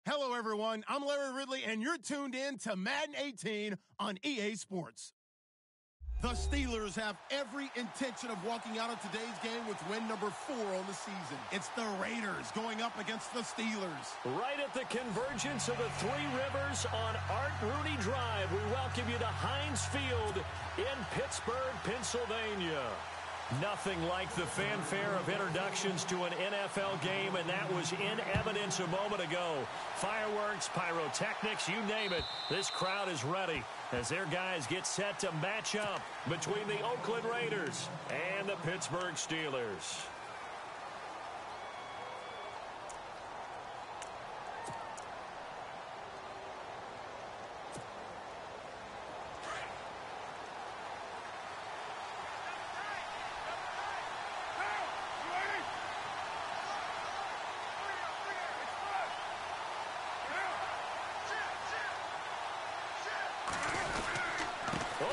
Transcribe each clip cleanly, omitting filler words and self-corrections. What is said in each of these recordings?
Hello, everyone. I'm Larry Ridley, and you're tuned in to Madden 18 on EA Sports. The Steelers have every intention of walking out of today's game with win number 4 on the season. It's the Raiders going up against the Steelers. Right at the convergence of the Three Rivers on Art Rooney Drive, we welcome you to Heinz Field in Pittsburgh, Pennsylvania. Nothing like the fanfare of introductions to an NFL game, and that was in evidence a moment ago. Fireworks, pyrotechnics, you name it. This crowd is ready as their guys get set to match up between the Oakland Raiders and the Pittsburgh Steelers.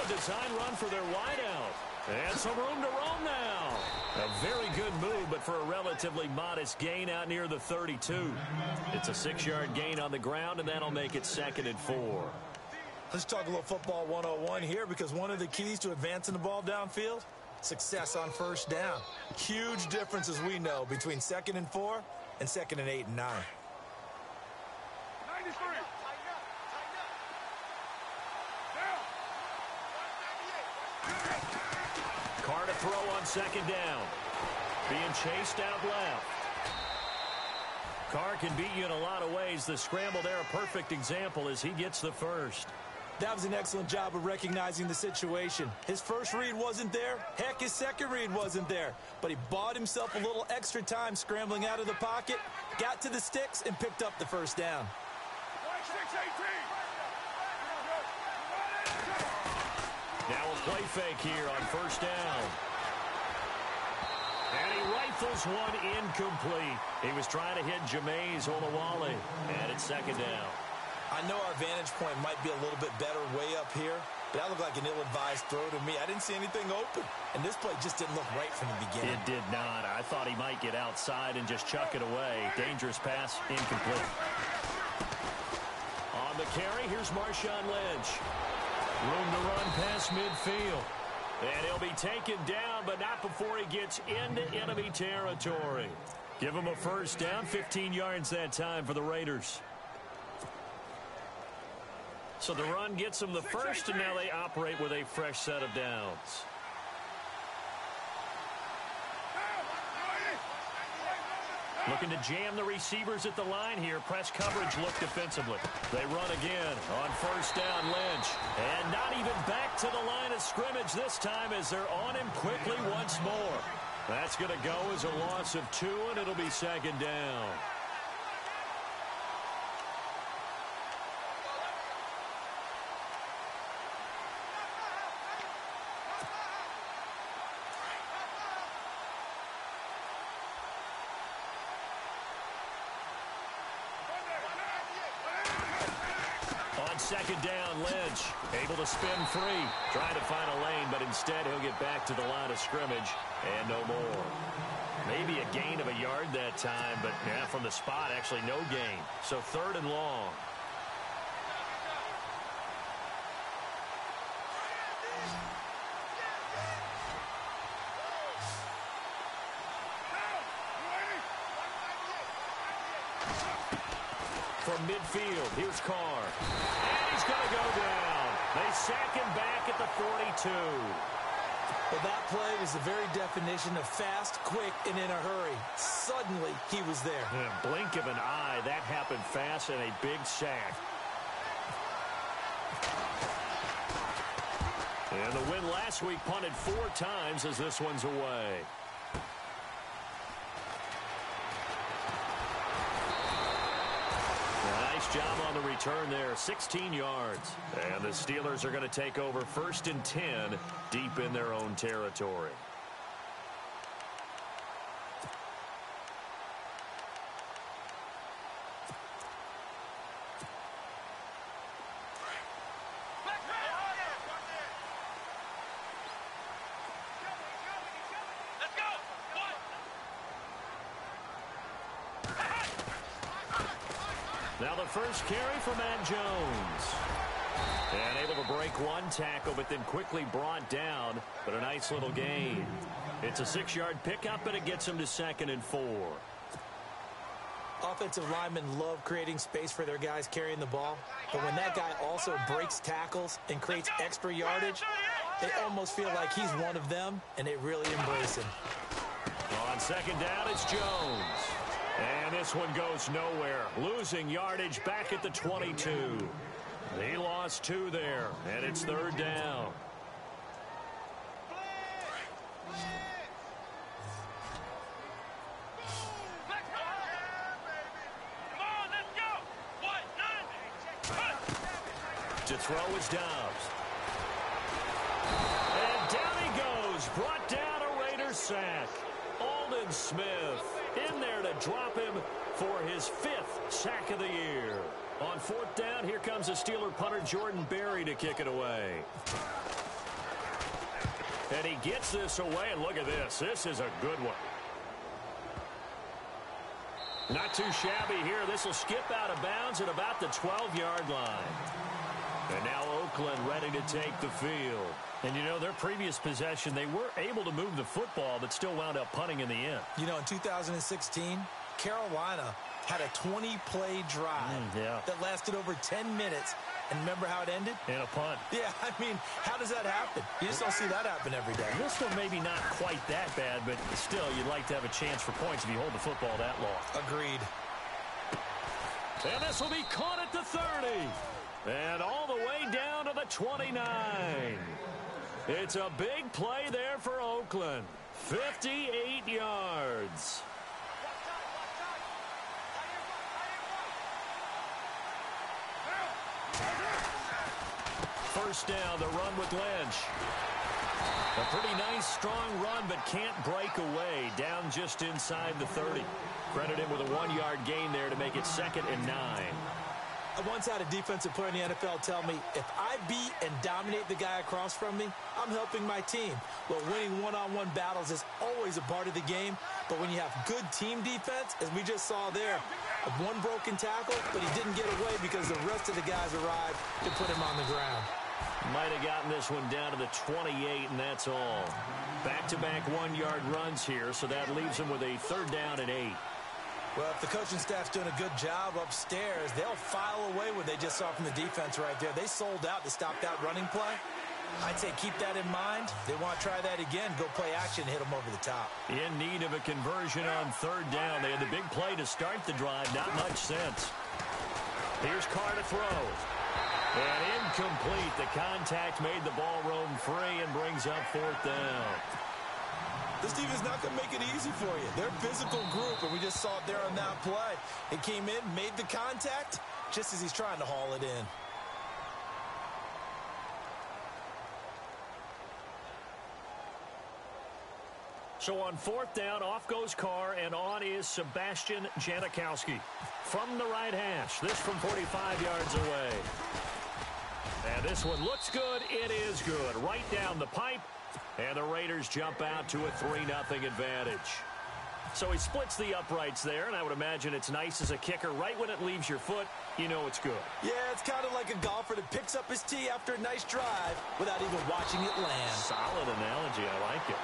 Design run for their wideout. And some room to roam now. A very good move, but for a relatively modest gain out near the 32. It's a 6-yard gain on the ground, and that'll make it 2nd and 4. Let's talk a little football 101 here, because one of the keys to advancing the ball downfield, success on first down. Huge difference, as we know, between 2nd and 4 and 2nd and 8 and 9. 93. Carr to throw on 2nd down. Being chased out left. Carr can beat you in a lot of ways. The scramble there, a perfect example as he gets the first. That was an excellent job of recognizing the situation. His first read wasn't there. Heck, his second read wasn't there. But he bought himself a little extra time scrambling out of the pocket, got to the sticks, and picked up the first down. 6-18. Now a play fake here on first down. And he rifles one incomplete. He was trying to hit Jameis Olawale. And it's 2nd down. I know our vantage point might be a little bit better way up here, but that looked like an ill-advised throw to me. I didn't see anything open. And this play just didn't look right from the beginning. It did not. I thought he might get outside and just chuck it away. Dangerous pass, incomplete. On the carry, here's Marshawn Lynch. Room to run past midfield. And he'll be taken down, but not before he gets into enemy territory. Give him a first down, 15 yards that time for the Raiders. So the run gets them the first, and now they operate with a fresh set of downs. Looking to jam the receivers at the line here. Press coverage look defensively. They run again on first down, Lynch. And not even back to the line of scrimmage this time as they're on him quickly once more. That's going to go as a loss of 2, and it'll be 2nd down. On 2nd down, Lynch able to spin free, trying to find a lane, but instead he'll get back to the line of scrimmage and no more. Maybe a gain of a yard that time, but yeah, from the spot, actually no gain. So 3rd and long. From midfield, here's Carr. And he's going to go down. They sack him back at the 42. Well, that play was the very definition of fast, quick, and in a hurry. Suddenly, he was there. In a blink of an eye, that happened fast and a big sack. And the win last week punted 4 times as this one's away. Nice job on the return there, 16 yards. And the Steelers are going to take over 1st and 10 deep in their own territory. Now the first carry for Matt Jones. And able to break one tackle, but then quickly brought down. But a nice little gain. It's a 6-yard pickup, and it gets him to 2nd and 4. Offensive linemen love creating space for their guys carrying the ball. But when that guy also breaks tackles and creates extra yardage, they almost feel like he's one of them, and they really embrace him. On 2nd down, it's Jones. And this one goes nowhere. Losing yardage back at the 22. He lost 2 there, and it's 3rd down. To throw is Dobbs. And down he goes. Brought down a Raiders sack. Aldon Smith in there to drop him for his 5th sack of the year. On 4th down, here comes the Steeler punter Jordan Berry to kick it away. And he gets this away, and look at this. This is a good one. Not too shabby here. This will skip out of bounds at about the 12-yard line. And now Oakland ready to take the field. And, you know, their previous possession, they were able to move the football, but still wound up punting in the end. You know, in 2016, Carolina had a 20-play drive that lasted over 10 minutes. And remember how it ended? In a punt. Yeah, I mean, how does that happen? You just don't see that happen every day. This one maybe not quite that bad, but still, you'd like to have a chance for points if you hold the football that long. Agreed. And this will be caught at the 30. And all the way down to the 29. It's a big play there for Oakland. 58 yards. First down, the run with Lynch. A pretty nice, strong run, but can't break away. Down just inside the 30. Credit him with a 1-yard gain there to make it 2nd and 9. I once had a defensive player in the NFL tell me, if I beat and dominate the guy across from me, I'm helping my team. Well, winning one-on-one battles is always a part of the game, but when you have good team defense, as we just saw there, one broken tackle, but he didn't get away because the rest of the guys arrived to put him on the ground. Might have gotten this one down to the 28, and that's all. Back-to-back 1-yard runs here, so that leaves him with a 3rd down and 8. Well, if the coaching staff's doing a good job upstairs, they'll file away what they just saw from the defense right there. They sold out to stop that running play. I'd say keep that in mind. They want to try that again, go play action, hit them over the top. In need of a conversion on 3rd down. They had the big play to start the drive. Not much sense. Here's Carr to throw. And incomplete. The contact made the ball roam free and brings up 4th down. This team is not going to make it easy for you. They're a physical group, and we just saw it there on that play. It came in, made the contact, just as he's trying to haul it in. So on 4th down, off goes Carr, and on is Sebastian Janikowski. From the right hash, this from 45 yards away. And this one looks good. It is good. Right down the pipe. And the Raiders jump out to a 3-0 advantage. So he splits the uprights there, and I would imagine it's nice as a kicker. Right when it leaves your foot, you know it's good. Yeah, it's kind of like a golfer that picks up his tee after a nice drive without even watching it land. Solid analogy. I like it.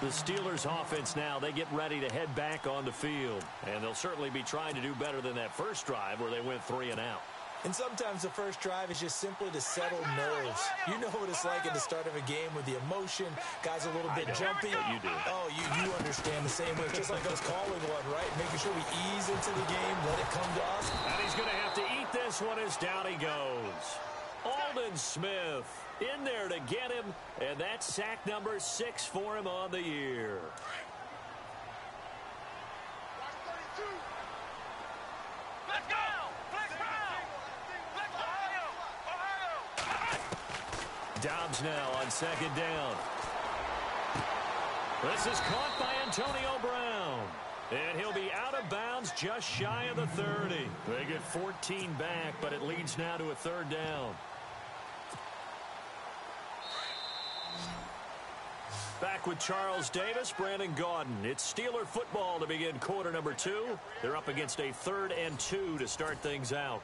The Steelers offense now, they get ready to head back on the field. And they'll certainly be trying to do better than that first drive where they went 3 and out. And sometimes the first drive is just simply to settle nerves. You know what it's like at the start of a game with the emotion. Guys a little bit jumpy. But you do. Oh, you understand the same way. It's just like us calling one, right? Making sure we ease into the game, let it come to us. And he's going to have to eat this one as down he goes. Aldon Smith in there to get him. And that's sack number 6 for him on the year. Let's go! Dobbs now on 2nd down. This is caught by Antonio Brown. And he'll be out of bounds just shy of the 30. They get 14 back, but it leads now to a 3rd down. Back with Charles Davis, Brandon Gaudin. It's Steeler football to begin quarter number 2. They're up against a 3rd and 2 to start things out.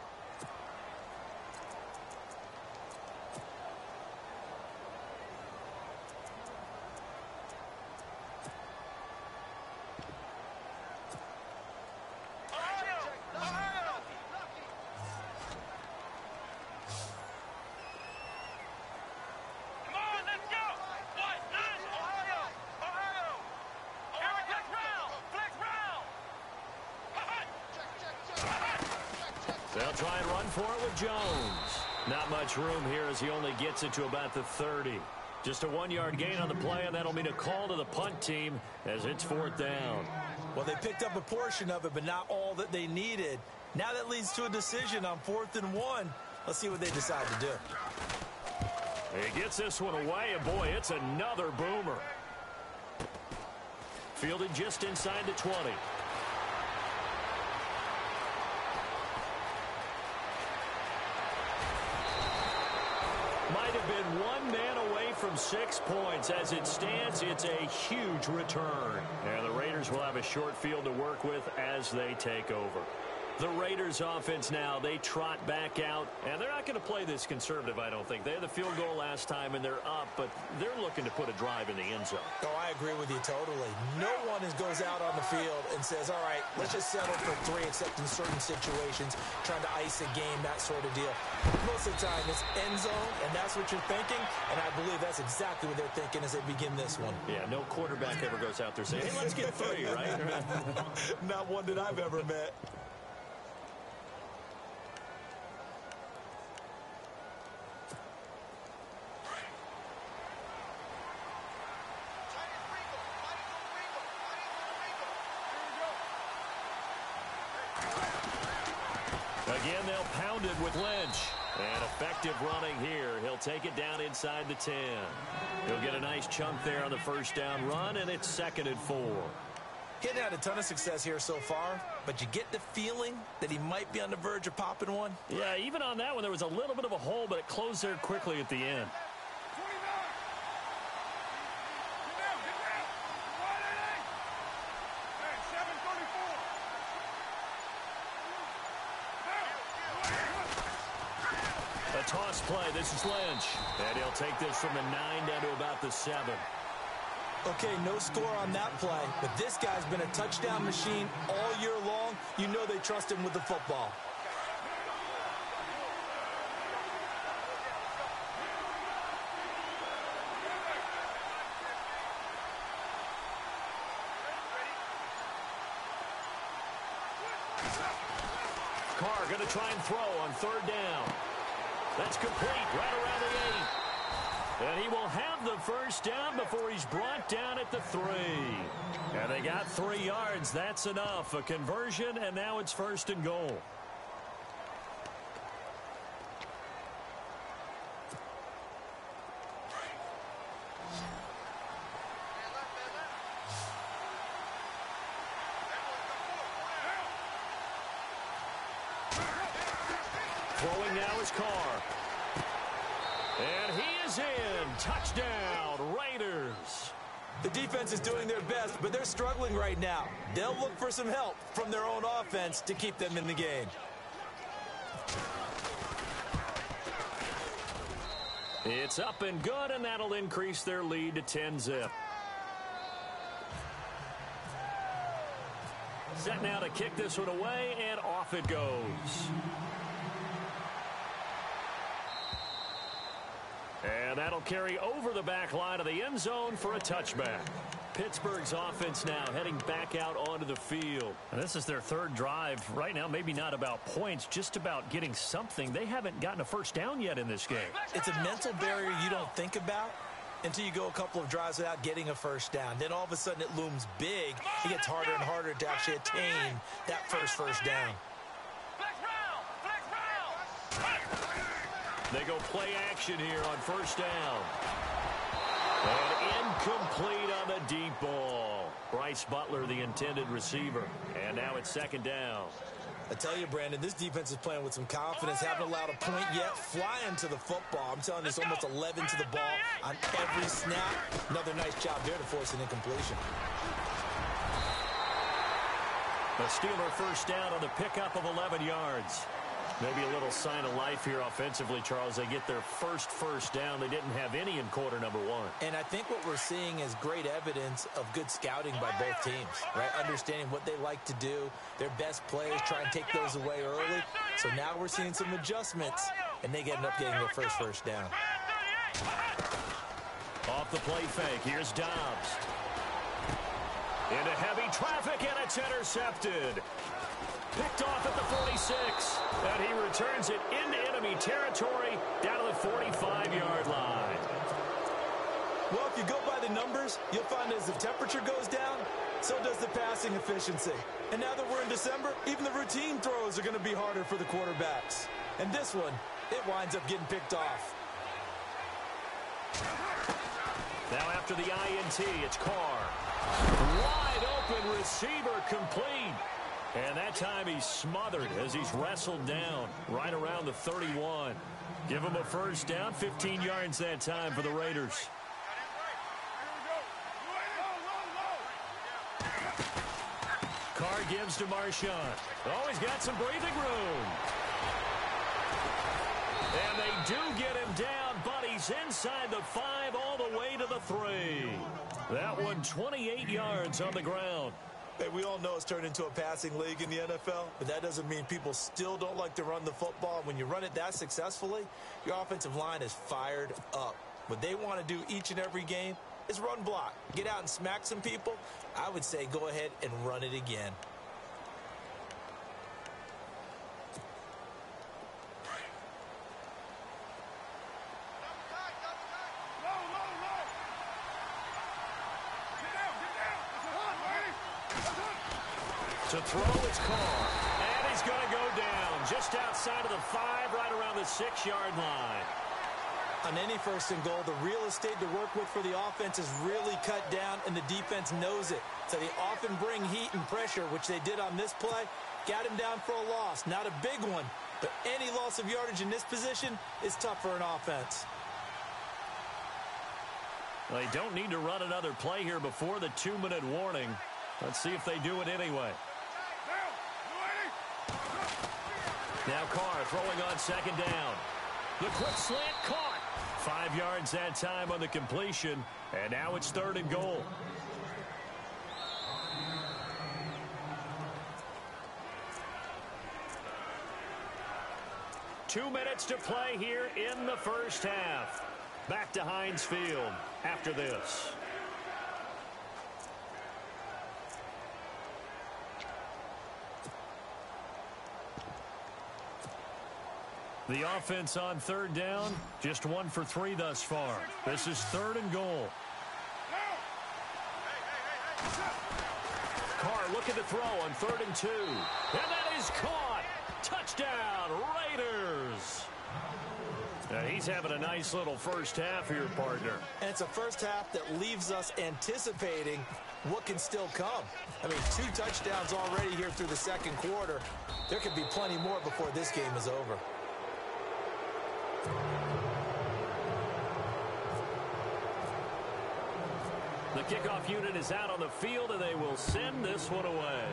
They'll try and run for it with Jones. Not much room here as he only gets it to about the 30. Just a 1-yard gain on the play, and that'll mean a call to the punt team as it's 4th down. Well, they picked up a portion of it, but not all that they needed. Now that leads to a decision on 4th and 1. Let's see what they decide to do. He gets this one away, and boy, it's another boomer. Fielded just inside the 20. Might have been 1 man away from 6 points. As it stands, it's a huge return. And the Raiders will have a short field to work with as they take over. The Raiders offense now, they trot back out, and they're not going to play this conservative, I don't think. They had the field goal last time, and they're up, but they're looking to put a drive in the end zone. Oh, I agree with you totally. No one goes out on the field and says, all right, let's just settle for 3, except in certain situations, trying to ice a game, that sort of deal. Most of the time, it's end zone, and that's what you're thinking, and I believe that's exactly what they're thinking as they begin this one. Yeah, no quarterback ever goes out there saying, hey, let's get 3, right? Not one that I've ever met. Again, they'll pound it with Lynch. And effective running here. He'll take it down inside the 10. He'll get a nice chunk there on the 1st down run, and it's 2nd and 4. He hadn't had a ton of success here so far, but you get the feeling that he might be on the verge of popping one. Yeah, even on that one, there was a little bit of a hole, but it closed there quickly at the end. Toss play. This is Lynch. And he'll take this from the 9 down to about the 7. Okay, no score on that play, but this guy's been a touchdown machine all year long. You know they trust him with the football. Carr going to try and throw on 3rd down. That's complete right around the 8. And he will have the 1st down before he's brought down at the 3. And they got 3 yards. That's enough. A conversion, and now it's 1st and goal. Throwing now is Carr. And he is in. Touchdown, Raiders. The defense is doing their best, but they're struggling right now. They'll look for some help from their own offense to keep them in the game. It's up and good, and that'll increase their lead to 10-zip. Set now to kick this one away, and off it goes. And that'll carry over the back line of the end zone for a touchback. Pittsburgh's offense now heading back out onto the field. And this is their 3rd drive. Right now, maybe not about points, just about getting something. They haven't gotten a 1st down yet in this game. It's a mental barrier you don't think about until you go a couple of drives without getting a 1st down. Then all of a sudden it looms big. It gets harder and harder to actually attain that first down. They go play action here on 1st down. And incomplete on the deep ball. Bryce Butler, the intended receiver. And now it's 2nd down. I tell you, Brandon, this defense is playing with some confidence. Haven't allowed a point yet. Flying to the football. I'm telling you, it's almost 11 to the ball on every snap. Another nice job there to force an incompletion. The Steeler first down on the pickup of 11 yards. Maybe a little sign of life here offensively, Charles. They get their first down. They didn't have any in quarter number one. And I think what we're seeing is great evidence of good scouting by both teams, right? Understanding what they like to do, their best plays, try and take those away early. So now we're seeing some adjustments, and they end up getting their first down. Off the play fake, here's Dobbs. Into heavy traffic, and it's intercepted. Picked off at the 46, and he returns it into enemy territory down to the 45-yard line. Well, if you go by the numbers, you'll find as the temperature goes down, so does the passing efficiency. And now that we're in December, even the routine throws are going to be harder for the quarterbacks. And this one, it winds up getting picked off. Now after the INT, it's Carr. Wide open receiver complete. And that time he's smothered as he's wrestled down right around the 31. Give him a first down, 15 yards that time for the Raiders. Carr gives to Marshawn. Oh, he's got some breathing room. And they do get him down, but he's inside the 5 all the way to the 3. That one 28 yards on the ground. Hey, we all know it's turned into a passing league in the NFL, but that doesn't mean people still don't like to run the football. When you run it that successfully, your offensive line is fired up. What they want to do each and every game is run block. Get out and smack some people. I would say go ahead and run it again. To throw, it's Carr. And he's going to go down just outside of the 5, right around the 6-yard line. On any first and goal, the real estate to work with for the offense is really cut down, and the defense knows it. So they often bring heat and pressure, which they did on this play. Got him down for a loss. Not a big one, but any loss of yardage in this position is tough for an offense. Well, they don't need to run another play here before the 2-minute warning. Let's see if they do it anyway. Now Carr throwing on second down. The quick slant caught. 5 yards that time on the completion. And now it's 3rd and goal. Two minutes to play here in the first half. Back to Heinz Field after this. The offense on 3rd down, just 1 for 3 thus far. This is 3rd and goal. Carr looking to throw on 3rd and 2. And that is caught. Touchdown, Raiders. Now he's having a nice little first half here, partner. And it's a first half that leaves us anticipating what can still come. I mean, 2 touchdowns already here through the second quarter. There could be plenty more before this game is over. The kickoff unit is out on the field, and they will send this one away.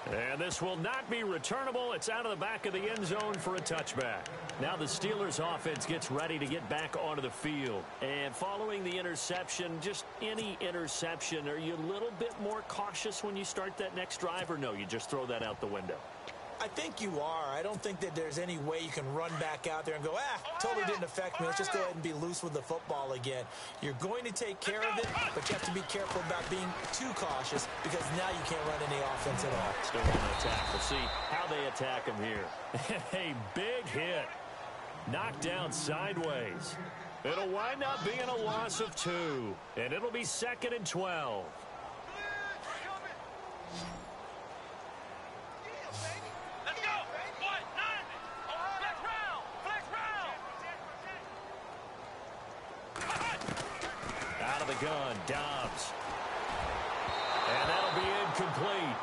And this will not be returnable. It's out of the back of the end zone for a touchback. Now the Steelers offense gets ready to get back onto the field. And following the interception, just any interception, are you a little bit more cautious when you start that next drive, or no, you just throw that out the window? I think you are. I don't think that there's any way you can run back out there and go, totally didn't affect me. Let's just go ahead and be loose with the football again. You're going to take care of it, but you have to be careful about being too cautious because now you can't run any offense at all. Still want to attack. We'll see how they attack him here. A big hit. Knocked down sideways. It'll wind up being a loss of 2, and it'll be 2nd and 12. Out of the gun, Dobbs. And that'll be incomplete.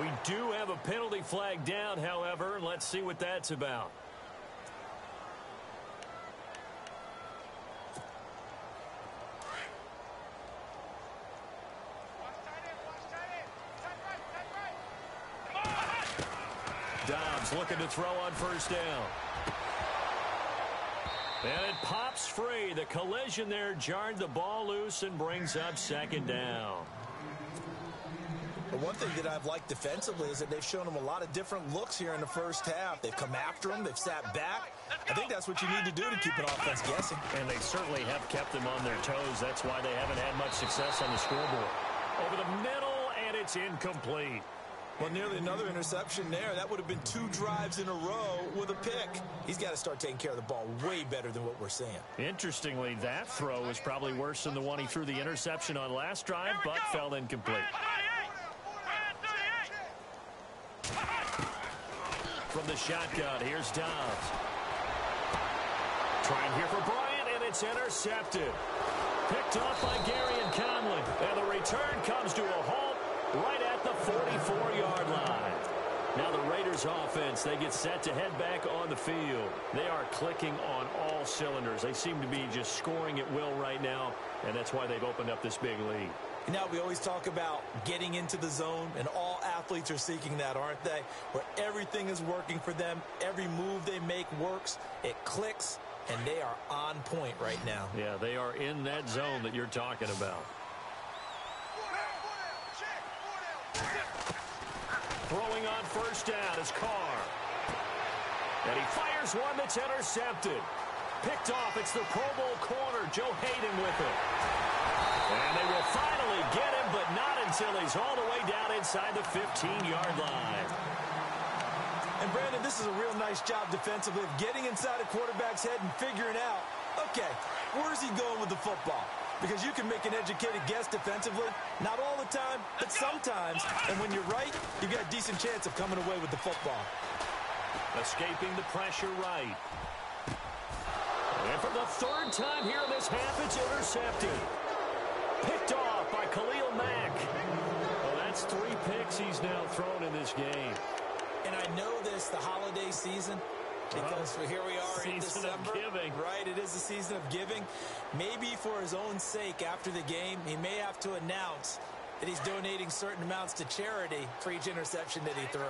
We do have a penalty flag down, however. Let's see what that's about. Dobbs looking to throw on first down. And it pops free. The collision there jarred the ball loose and brings up second down. But one thing that I've liked defensively is that they've shown him a lot of different looks here in the first half. They've come after him. They've sat back. I think that's what you need to do to keep an offense guessing. And they certainly have kept them on their toes. That's why they haven't had much success on the scoreboard. Over the middle, and it's incomplete. Well, nearly another interception there. That would have been 2 drives in a row with a pick. He's got to start taking care of the ball way better than what we're seeing. Interestingly, that throw was probably worse than the one he threw the interception on last drive, but fell incomplete. From the shotgun, here's Dobbs. Trying here for Bryant, and it's intercepted. Picked off by Gary and Conley. And the return comes to a halt right at the 44-yard line. Now the Raiders offense, they get set to head back on the field. They are clicking on all cylinders. They seem to be just scoring at will right now, and that's why they've opened up this big lead. Now, we always talk about getting into the zone, and all athletes are seeking that, aren't they? Where everything is working for them. Every move they make works. It clicks, and they are on point right now. Yeah, they are in that zone that you're talking about. Throwing on first down is Carr. And he fires one that's intercepted. Picked off, it's the Pro Bowl corner, Joe Hayden with it. And they will finally get him, but not until he's all the way down inside the 15-yard line. And, Brandon, this is a real nice job defensively of getting inside a quarterback's head and figuring out, okay, where's he going with the football? Because you can make an educated guess defensively, not all the time, but sometimes. And when you're right, you've got a decent chance of coming away with the football. Escaping the pressure right. And for the third time here in this half, it's intercepted. Picked off by Khalil Mack. Well, that's 3 picks he's now thrown in this game. And I know this, the holiday season, because here we are in December. Season of giving. Right, it is the season of giving. Maybe for his own sake after the game, he may have to announce that he's donating certain amounts to charity for each interception that he threw.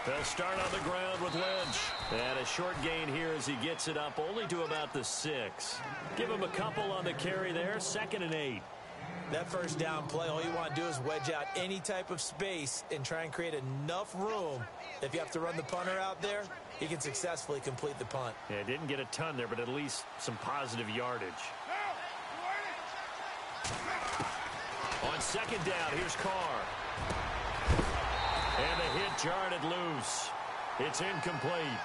They'll start on the ground with Lynch. And a short gain here as he gets it up only to about the 6. Give him a couple on the carry there. 2nd and 8. That first down play, all you want to do is wedge out any type of space and try and create enough room. If you have to run the punter out there, he can successfully complete the punt. Yeah, didn't get a ton there, but at least some positive yardage. On 2nd down, here's Carr. And the hit jarred it loose. It's incomplete.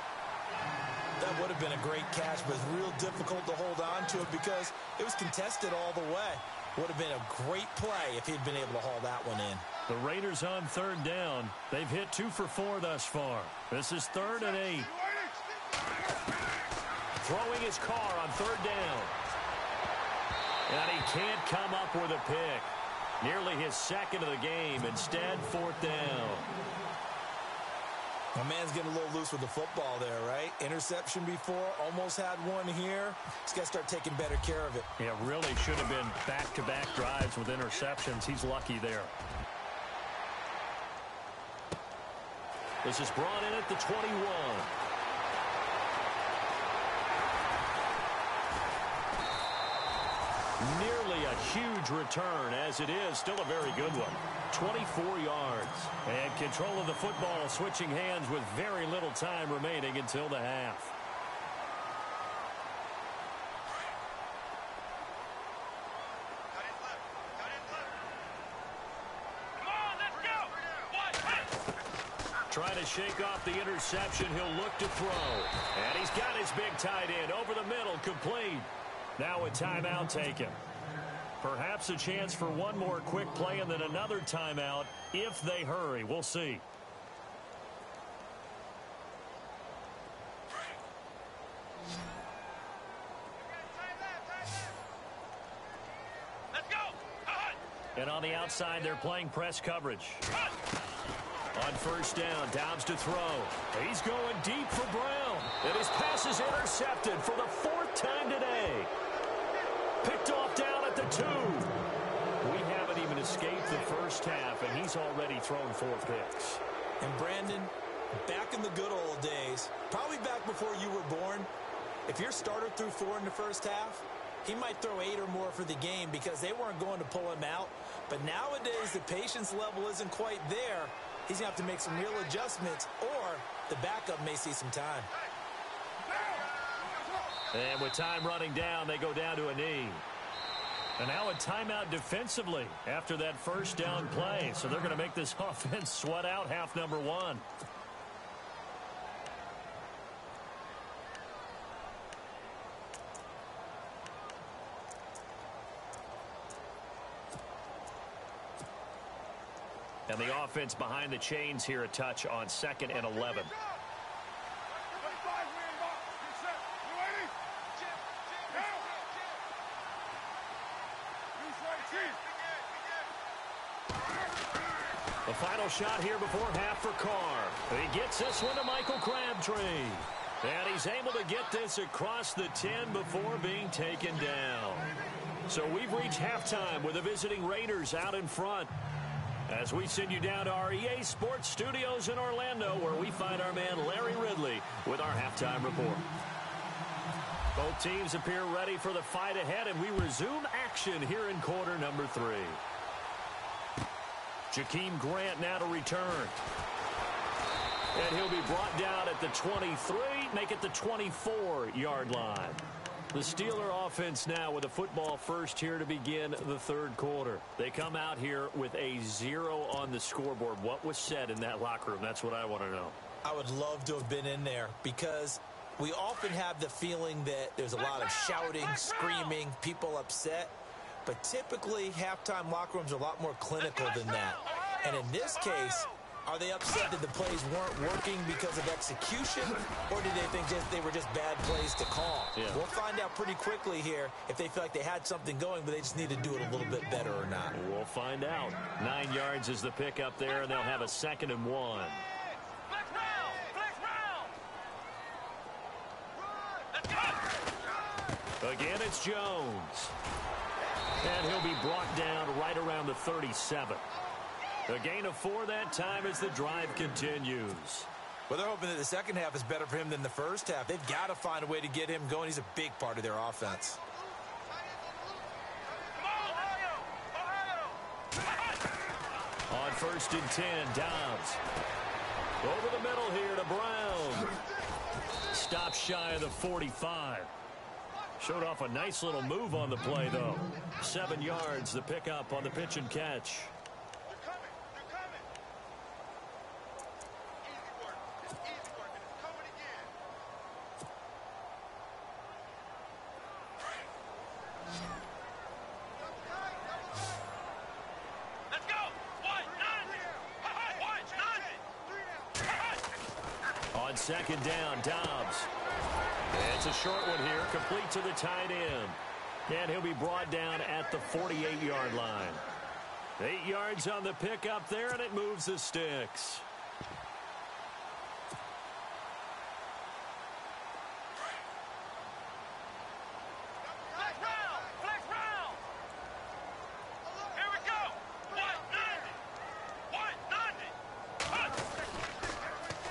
That would have been a great catch, but it's real difficult to hold on to it because it was contested all the way. Would have been a great play if he'd been able to haul that one in. The Raiders on 3rd down. They've hit 2 for 4 thus far. This is 3rd and 8. Throwing his Carr on 3rd down. And he can't come up with a pick. Nearly his 2nd of the game. Instead, 4th down. My man's getting a little loose with the football there, right? Interception before, almost had one here. He's got to start taking better care of it. Yeah, really should have been back-to-back drives with interceptions. He's lucky there. This is brought in at the 21. Nearly a huge return, as it is still a very good one. 24 yards. And control of the football switching hands with very little time remaining until the half. Trying to shake off the interception. He'll look to throw. And he's got his big tight end over the middle, complete. Now a timeout taken. Perhaps a chance for one more quick play and then another timeout if they hurry. We'll see. And on the outside, they're playing press coverage. On first down, Dobbs to throw. He's going deep for Brown. And his pass is intercepted for the 4th time today. Picked off down at the 2. We haven't even escaped the first half, and he's already thrown 4 picks. And Brandon, back in the good old days, probably back before you were born, if your starter threw 4 in the first half, he might throw 8 or more for the game because they weren't going to pull him out. But nowadays, the patience level isn't quite there. He's going to have to make some real adjustments, or the backup may see some time. And with time running down, they go down to a knee. And now a timeout defensively after that first down play. So they're going to make this offense sweat out half number 1. And the offense behind the chains here a touch on 2nd and 11. The final shot here before half for Carr. He gets this one to Michael Crabtree. And he's able to get this across the 10 before being taken down. So we've reached halftime with the visiting Raiders out in front. As we send you down to our EA Sports Studios in Orlando, where we find our man Larry Ridley with our halftime report. Both teams appear ready for the fight ahead, and we resume action here in quarter number 3. Jakeem Grant now to return. And he'll be brought down at the 23, make it the 24-yard line. The Steeler offense now with a football first here to begin the 3rd quarter. They come out here with a 0 on the scoreboard. What was said in that locker room? That's what I want to know. I would love to have been in there because we often have the feeling that there's a lot of shouting, screaming, people upset. But typically, halftime locker rooms are a lot more clinical than that. And in this case, are they upset that the plays weren't working because of execution, or did they think they were just bad plays to call? Yeah. We'll find out pretty quickly here if they feel like they had something going, but they just need to do it a little bit better or not. We'll find out. 9 yards is the pick up there, and they'll have a 2nd and 1. Flex round! Flex round! Let's go! Again, it's Jones. And he'll be brought down right around the 37. A gain of 4 that time as the drive continues. Well, they're hoping that the second half is better for him than the first half. They've got to find a way to get him going. He's a big part of their offense. On 1st and 10, Dobbs. Over the middle here to Brown. Stop shy of the 45. Showed off a nice little move on the play, though. 7 yards, the pickup on the pitch and catch. On 2nd down, Dobbs. It's a short one here, complete to the tight end. And he'll be brought down at the 48-yard line. 8 yards on the pickup there, and it moves the sticks.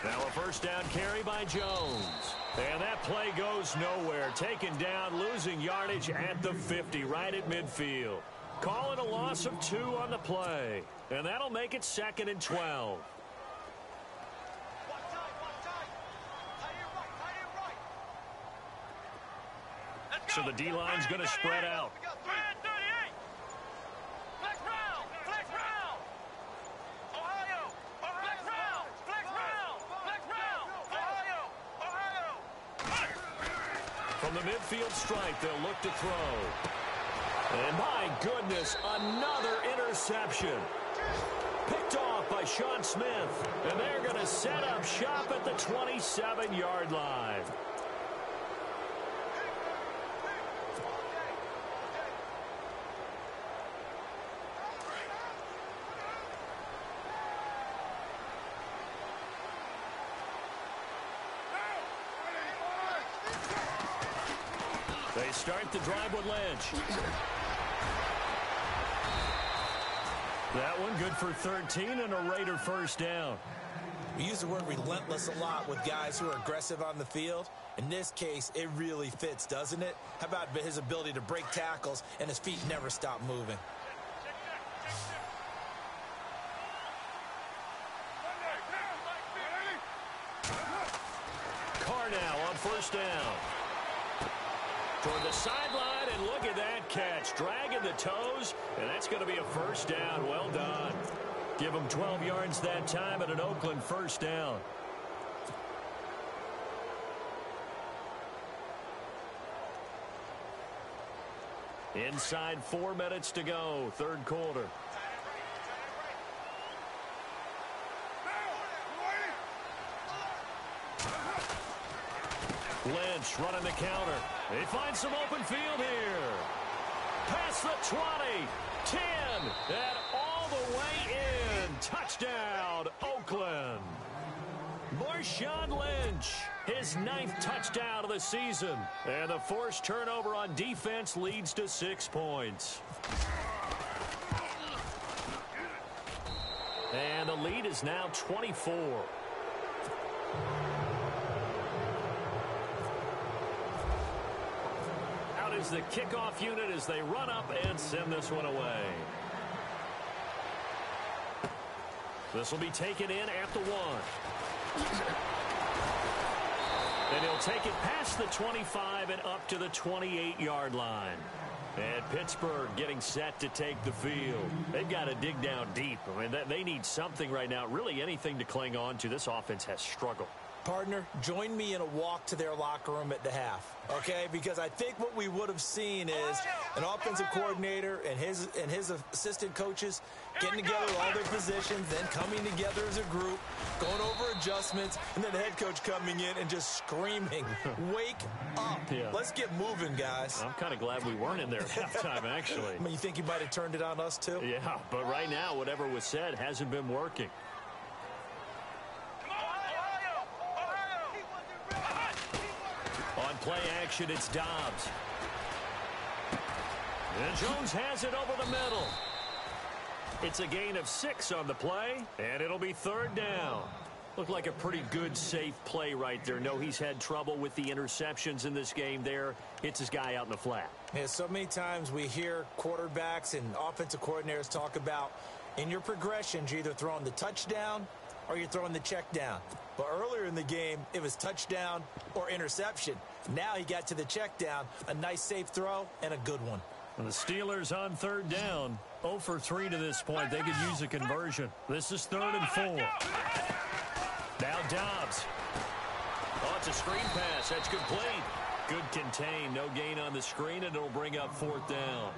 Now a first down carry by Jones. And that play goes nowhere. Taken down, losing yardage at the 50, right at midfield. Calling a loss of 2 on the play. And that'll make it 2nd and 12. So the D-line's going to spread out. From the midfield stripe, they'll look to throw. And my goodness, another interception. Picked off by Sean Smith. And they're going to set up shop at the 27-yard line. They start the drive with Lynch. That one good for 13 and a Raider first down. We use the word relentless a lot with guys who are aggressive on the field. In this case, it really fits, doesn't it? How about his ability to break tackles and his feet never stop moving? Carr now on first down. Toward the sideline, and look at that catch. Dragging the toes, and that's going to be a first down. Well done. Give them 12 yards that time at an Oakland first down. Inside 4 minutes to go, third quarter. Lynch running the counter. They find some open field here. Past the 20, 10, and all the way in. Touchdown, Oakland. Marshawn Lynch, his 9th touchdown of the season. And the forced turnover on defense leads to 6 points. And the lead is now 24. Out is the kickoff unit as they run up and send this one away. This will be taken in at the 1. And he'll take it past the 25 and up to the 28-yard line. And Pittsburgh getting set to take the field. They've got to dig down deep. I mean, they need something right now, really anything to cling on to. This offense has struggled. Partner, join me in a walk to their locker room at the half, okay? Because I think what we would have seen is an offensive coordinator and his assistant coaches getting together all their positions, then coming together as a group, going over adjustments, and then the head coach coming in and just screaming, wake up. Yeah. Let's get moving, guys. I'm kind of glad we weren't in there at halftime, actually. I mean, you think you might have turned it on us, too? Yeah, but right now, whatever was said hasn't been working. On play action, it's Dobbs. And Jones has it over the middle. It's a gain of 6 on the play, and it'll be third down. Looked like a pretty good, safe play right there. No, he's had trouble with the interceptions in this game there. Hits his guy out in the flat. Yeah, so many times we hear quarterbacks and offensive coordinators talk about in your progressions, you're either throwing the touchdown or you're throwing the check down. But earlier in the game, it was touchdown or interception. Now he got to the check down, a nice safe throw, and a good one. And the Steelers on third down, 0 for 3 to this point. They could use a conversion. This is 3rd and 4. Now Dobbs. Oh, it's a screen pass. That's complete. Good contain. No gain on the screen, and it'll bring up 4th down.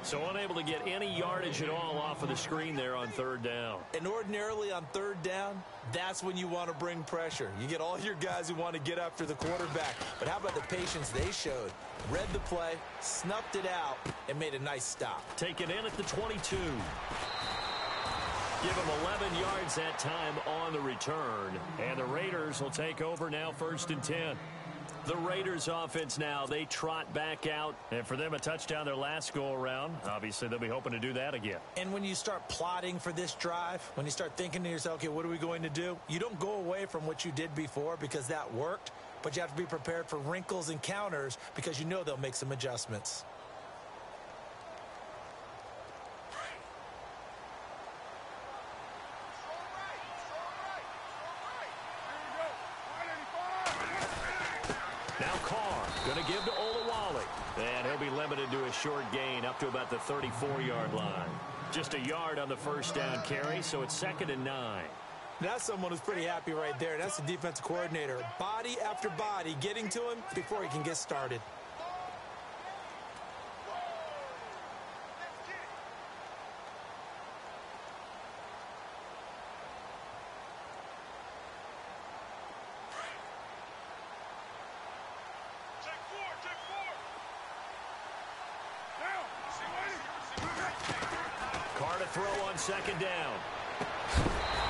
So unable to get any yardage at all off of the screen there on third down. And ordinarily on third down, that's when you want to bring pressure. You get all your guys who want to get after the quarterback. But how about the patience they showed? Read the play, snuffed it out, and made a nice stop. Taken in at the 22. Give them 11 yards that time on the return. And the Raiders will take over now 1st and 10. The Raiders offense now, they trot back out. And for them, a touchdown their last go-around. Obviously, they'll be hoping to do that again. And when you start plotting for this drive, when you start thinking to yourself, okay, what are we going to do? You don't go away from what you did before because that worked. But you have to be prepared for wrinkles and counters because you know they'll make some adjustments. Now Carr going to give to Olawale. And he'll be limited to a short gain up to about the 34-yard line. Just a yard on the first down carry, so it's 2nd and 9. That's someone who's pretty happy right there. That's the defensive coordinator. Body after body getting to him before he can get started. Carr to throw on 2nd down.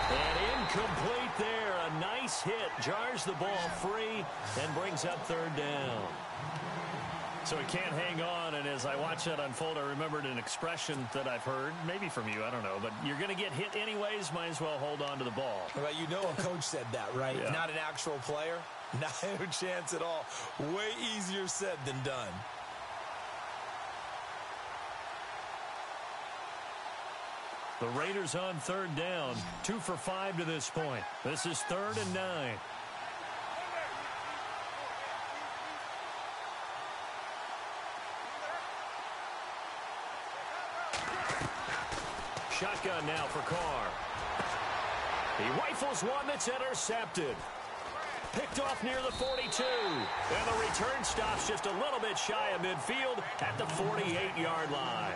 And incomplete there. A nice This hit jars the ball free and brings up third down. So he can't hang on, and as I watch that unfold, I remembered an expression that I've heard, maybe from you, I don't know, but you're going to get hit anyways, might as well hold on to the ball. Well, you know a coach said that, right? Yeah. Not an actual player. No chance at all. Way easier said than done. The Raiders on third down, 2 for 5 to this point. This is 3rd and 9. Shotgun now for Carr. He rifles one that's intercepted. Picked off near the 42. And the return stops just a little bit shy of midfield at the 48-yard line.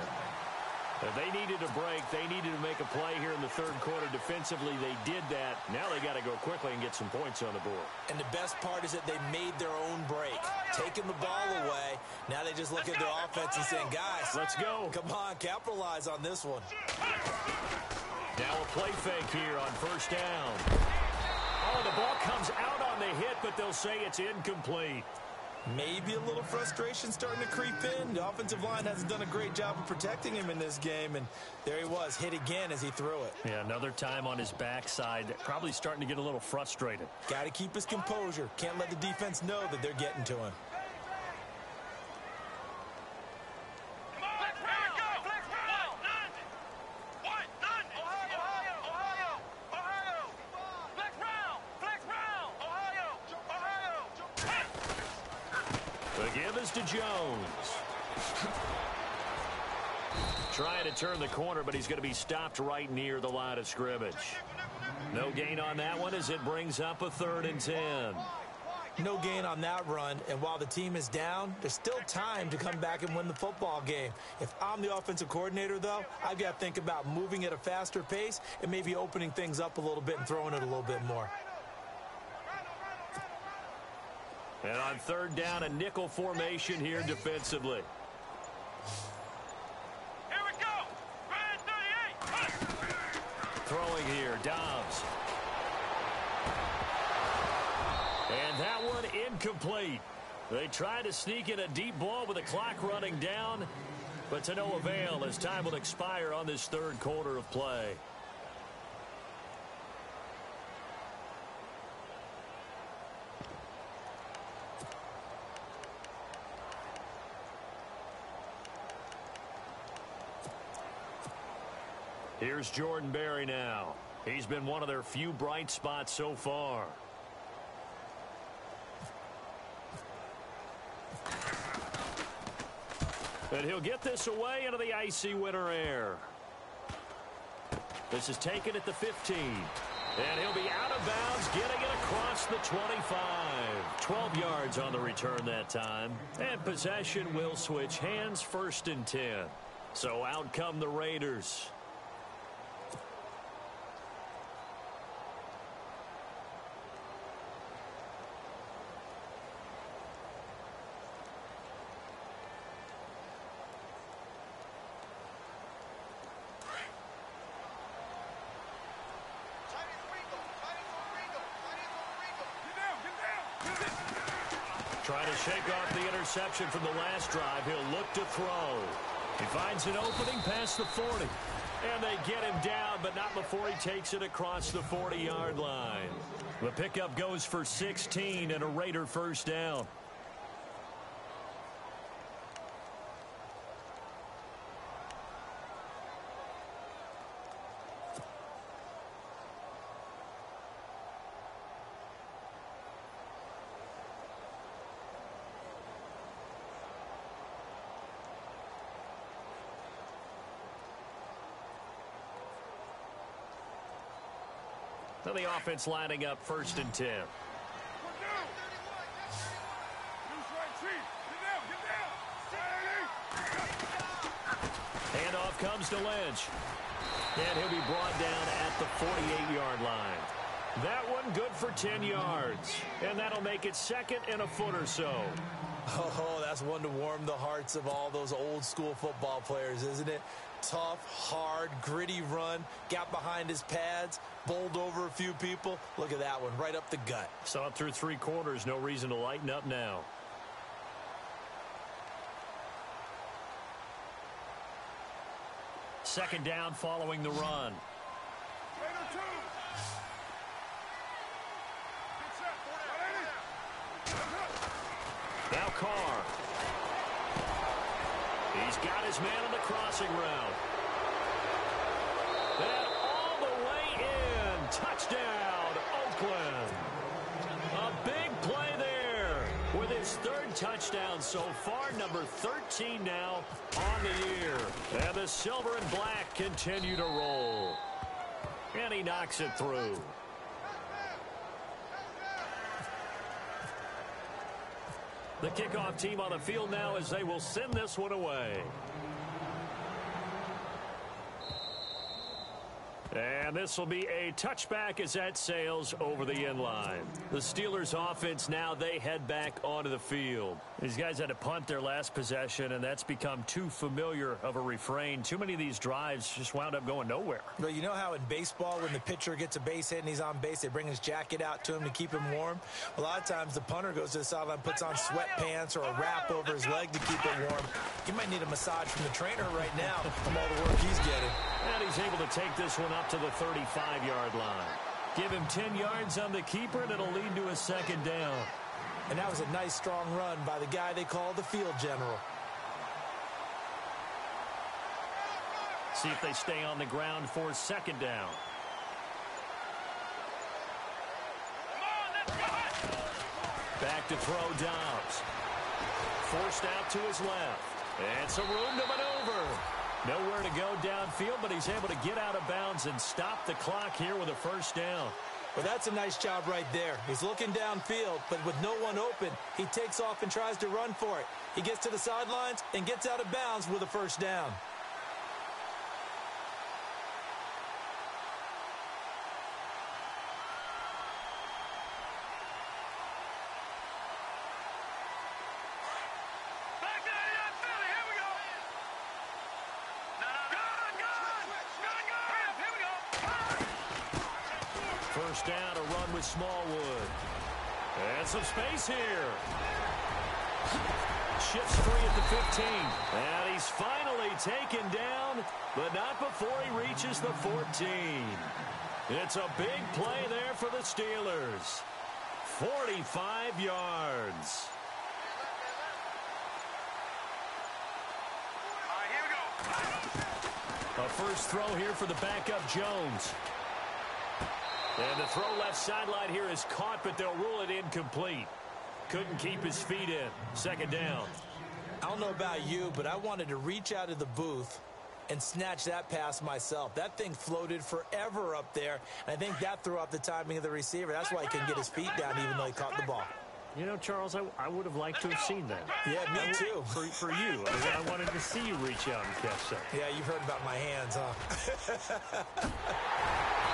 If they needed a break, they needed to make a play here in the third quarter. Defensively, they did that. Now they got to go quickly and get some points on the board. And the best part is that they made their own break. Taking the ball away. Now they just look at their offense and saying, guys, let's go. Come on, capitalize on this one. Now a play fake here on first down. Oh, the ball comes out on the hit, but they'll say it's incomplete. Maybe a little frustration starting to creep in. The offensive line hasn't done a great job of protecting him in this game, and there he was, hit again as he threw it. Yeah, another time on his backside, probably starting to get a little frustrated. Got to keep his composure. Can't let the defense know that they're getting to him. The give is to Jones. Trying to turn the corner, but he's going to be stopped right near the line of scrimmage. No gain on that one as it brings up a 3rd and 10. No gain on that run, and while the team is down, there's still time to come back and win the football game. If I'm the offensive coordinator, though, I've got to think about moving at a faster pace and maybe opening things up a little bit and throwing it a little bit more. And on third down, a nickel formation here defensively. Here we go. Red 38. Throwing here, Dobbs. And that one incomplete. They try to sneak in a deep ball with the clock running down, but to no avail as time will expire on this third quarter of play. Here's Jordan Berry now. He's been one of their few bright spots so far. And he'll get this away into the icy winter air. This is taken at the 15. And he'll be out of bounds, getting it across the 25. 12 yards on the return that time. And possession will switch hands, 1st and 10. So out come the Raiders. Trying to shake off the interception from the last drive. He'll look to throw. He finds an opening past the 40. And they get him down, but not before he takes it across the 40-yard line. The pickup goes for 16 and a Raider first down. So the offense lining up 1st and 10. Handoff comes to Lynch. And he'll be brought down at the 48-yard line. That one good for 10 yards. And that'll make it 2nd and a foot or so. Oh, that's one to warm the hearts of all those old school football players, isn't it? Tough, hard, gritty run. Got behind his pads, bowled over a few people. Look at that one, right up the gut. Saw it through 3 quarters. No reason to lighten up now. Second down following the run. Now Carr. He's got his man on the crossing route. And all the way in. Touchdown, Oakland. A big play there with his 3rd touchdown so far, number 13 now on the year. And the silver and black continue to roll. And he knocks it through. The kickoff team on the field now as they will send this one away. And this will be a touchback as that sails over the end line. The Steelers offense now, they head back onto the field. These guys had to punt their last possession, and that's become too familiar of a refrain. Too many of these drives just wound up going nowhere. But you know how in baseball when the pitcher gets a base hit and he's on base, they bring his jacket out to him to keep him warm? A lot of times the punter goes to the sideline, puts on sweatpants or a wrap over his leg to keep it warm. He might need a massage from the trainer right now from all the work he's getting. And he's able to take this one up to the 35-yard line. Give him 10 yards on the keeper, and it'll lead to a second down. And that was a nice, strong run by the guy they call the field general. See if they stay on the ground for second down. Back to throw Dobbs. Forced out to his left. And some room to maneuver. Nowhere to go downfield, but he's able to get out of bounds and stop the clock here with a first down. Well, that's a nice job right there. He's looking downfield, but with no one open, he takes off and tries to run for it. He gets to the sidelines and gets out of bounds with a first down. First down, a run with Smallwood. And some space here. Shifts free at the 15. And he's finally taken down, but not before he reaches the 14. It's a big play there for the Steelers. 45 yards. All right, here we go. A first throw here for the backup Jones. And the throw left sideline here is caught, but they'll rule it incomplete. Couldn't keep his feet in. Second down. I don't know about you, but I wanted to reach out of the booth and snatch that pass myself. That thing floated forever up there, and I think that threw off the timing of the receiver. That's why he couldn't get his feet down even though he caught the ball. You know, Charles, I would have liked to have seen that. Yeah, me too. For you. I wanted to see you reach out and catch that. Yeah, you've heard about my hands, huh?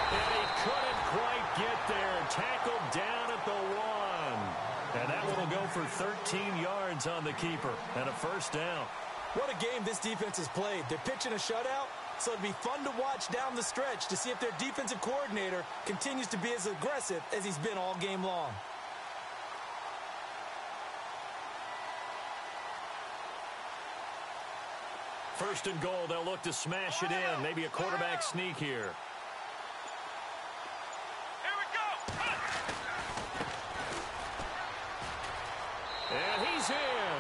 And he couldn't quite get there. Tackled down at the 1. And that one will go for 13 yards on the keeper. And a first down. What a game this defense has played. They're pitching a shutout, so it'd be fun to watch down the stretch to see if their defensive coordinator continues to be as aggressive as he's been all game long. First and goal, they'll look to smash it in. Maybe a quarterback sneak here. Here we go. And he's in.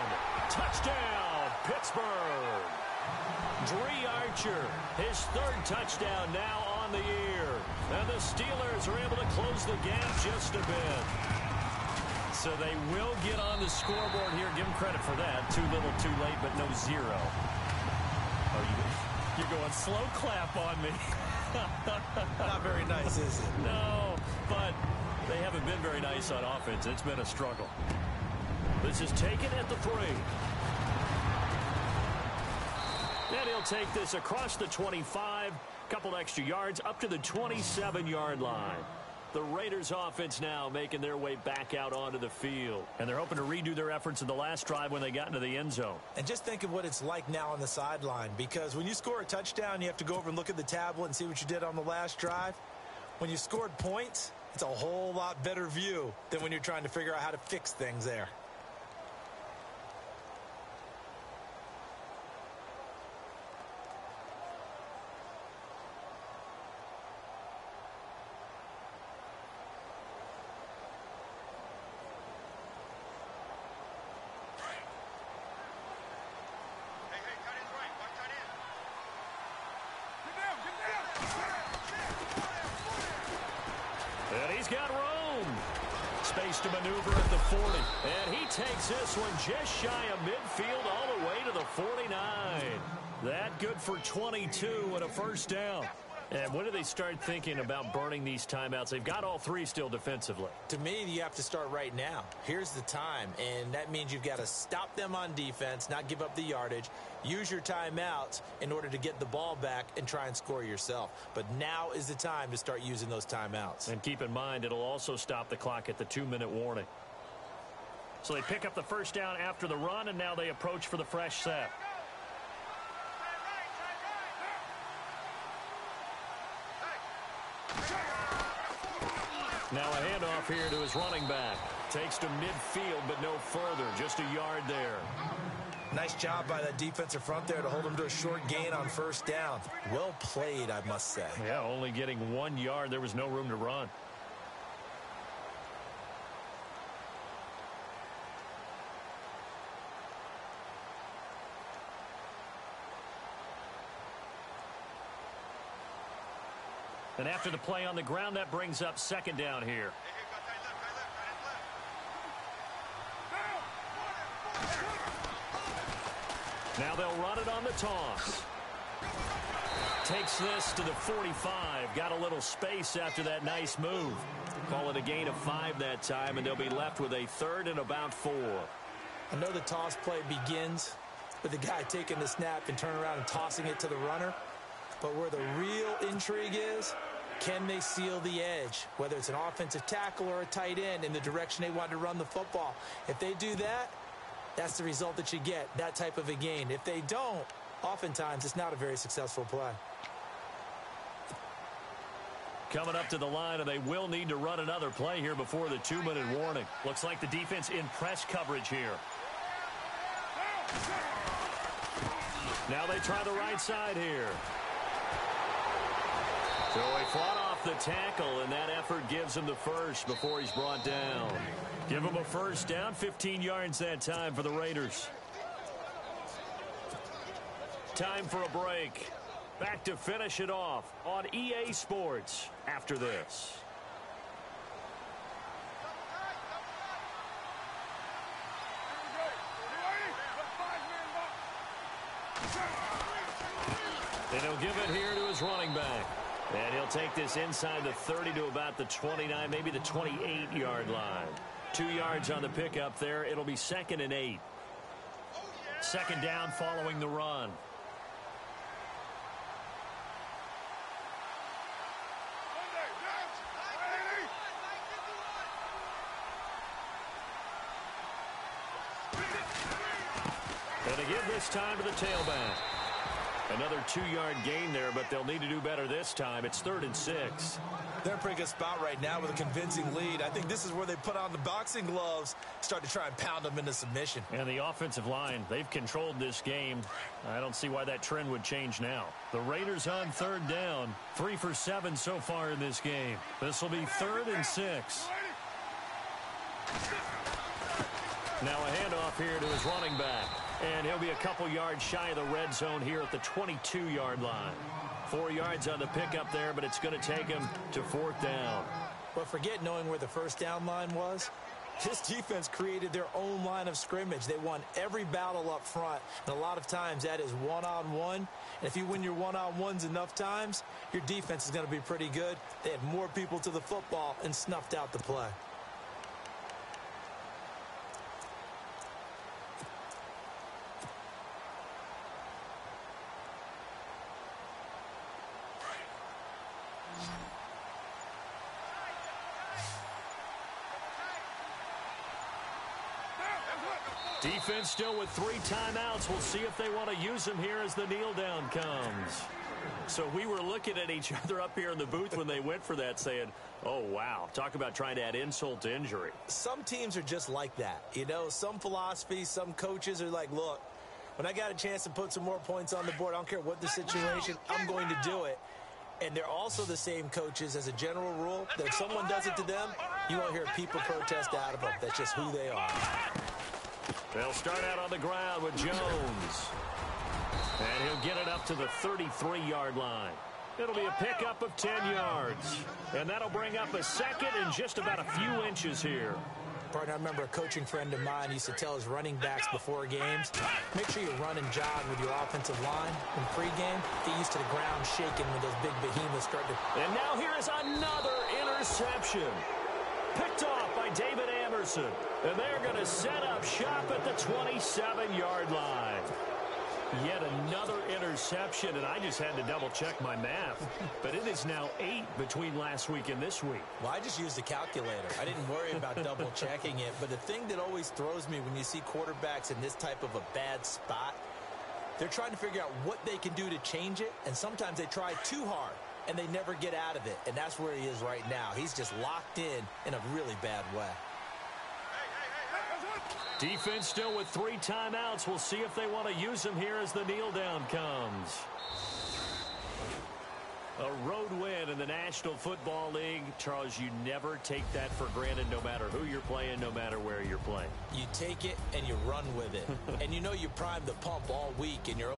Touchdown, Pittsburgh. Dree Archer, his 3rd touchdown now on the year. And the Steelers are able to close the gap just a bit. So they will get on the scoreboard here. Give them credit for that. Too little, too late, but no 0. Oh, you're going slow clap on me. Not very nice, is it? No, but they haven't been very nice on offense. It's been a struggle. This is taken at the 3. And he'll take this across the 25, couple extra yards, up to the 27-yard line. The Raiders offense now making their way back out onto the field. And they're hoping to redo their efforts in the last drive when they got into the end zone. And just think of what it's like now on the sideline, because when you score a touchdown, you have to go over and look at the tablet and see what you did on the last drive. When you scored points, it's a whole lot better view than when you're trying to figure out how to fix things there. And he's got room. Space to maneuver at the 40. And he takes this one just shy of midfield all the way to the 49. That good for 22 and a first down. And when do they start thinking about burning these timeouts? They've got all three still defensively. To me, you have to start right now. Here's the time, and that means you've got to stop them on defense, not give up the yardage, use your timeouts in order to get the ball back and try and score yourself. But now is the time to start using those timeouts. And keep in mind, it'll also stop the clock at the 2-minute warning. So they pick up the first down after the run, and now they approach for the fresh set. Now a handoff here to his running back. Takes to midfield, but no further. Just a yard there. Nice job by that defensive front there to hold him to a short gain on first down. Well played, I must say. Yeah, only getting 1 yard. There was no room to run. And after the play on the ground, that brings up second down here. Now they'll run it on the toss. Takes this to the 45. Got a little space after that nice move. Call it a gain of 5 that time, and they'll be left with a 3rd and about 4. I know the toss play begins with the guy taking the snap and turning around and tossing it to the runner. But where the real intrigue is, can they seal the edge, whether it's an offensive tackle or a tight end, in the direction they want to run the football? If they do that, that's the result that you get, that type of a gain. If they don't, oftentimes it's not a very successful play. Coming up to the line, and they will need to run another play here before the 2-minute warning. Looks like the defense in press coverage here. Now they try the right side here. So he fought off the tackle, and that effort gives him the first before he's brought down. Give him a first down, 15 yards that time for the Raiders. Time for a break. Back to finish it off on EA Sports after this. And he'll give it here to his running back. And he'll take this inside the 30 to about the 29, maybe the 28-yard line. 2 yards on the pickup there. It'll be 2nd and 8. Second down following the run. And again this time to the tailback. Another 2-yard gain there, but they'll need to do better this time. It's 3rd and 6. They're in a pretty good spot right now with a convincing lead. I think this is where they put on the boxing gloves, start to try and pound them into submission. And the offensive line, they've controlled this game. I don't see why that trend would change now. The Raiders on 3rd down, 3 for 7 so far in this game. This will be 3rd and 6. Now a handoff here to his running back. And he'll be a couple yards shy of the red zone here at the 22-yard line. 4 yards on the pickup there, but it's going to take him to 4th down. But forget knowing where the first down line was. This defense created their own line of scrimmage. They won every battle up front, and a lot of times that is one-on-one. And if you win your one-on-ones enough times, your defense is going to be pretty good. They had more people to the football and snuffed out the play. Defense still with 3 timeouts. We'll see if they want to use them here as the kneel down comes. So we were looking at each other up here in the booth when they went for that saying, oh, wow, talk about trying to add insult to injury. Some teams are just like that. You know, some philosophies, some coaches are like, look, when I got a chance to put some more points on the board, I don't care what the situation, I'm going to do it. And they're also the same coaches as a general rule that if someone does it to them, you won't hear people protest out of them. That's just who they are. They'll start out on the ground with Jones. And he'll get it up to the 33-yard line. It'll be a pickup of 10 yards. And that'll bring up a second and just about a few inches here. Partner, I remember a coaching friend of mine used to tell his running backs before games, make sure you run and jog with your offensive line in pregame. Get used to the ground shaking when those big behemoths start to... And now here is another interception. Picked off by David Amerson. And they're going to set up shop at the 27-yard line. Yet another interception, and I just had to double-check my math. But it is now 8 between last week and this week. Well, I just used a calculator. I didn't worry about double-checking it. But the thing that always throws me when you see quarterbacks in this type of a bad spot, they're trying to figure out what they can do to change it, and sometimes they try too hard, and they never get out of it. And that's where he is right now. He's just locked in a really bad way. Defense still with 3 timeouts. We'll see if they want to use them here as the kneel down comes. A road win in the National Football League. Charles, you never take that for granted no matter who you're playing, no matter where you're playing. You take it and you run with it. And you know you primed the pump all week and you're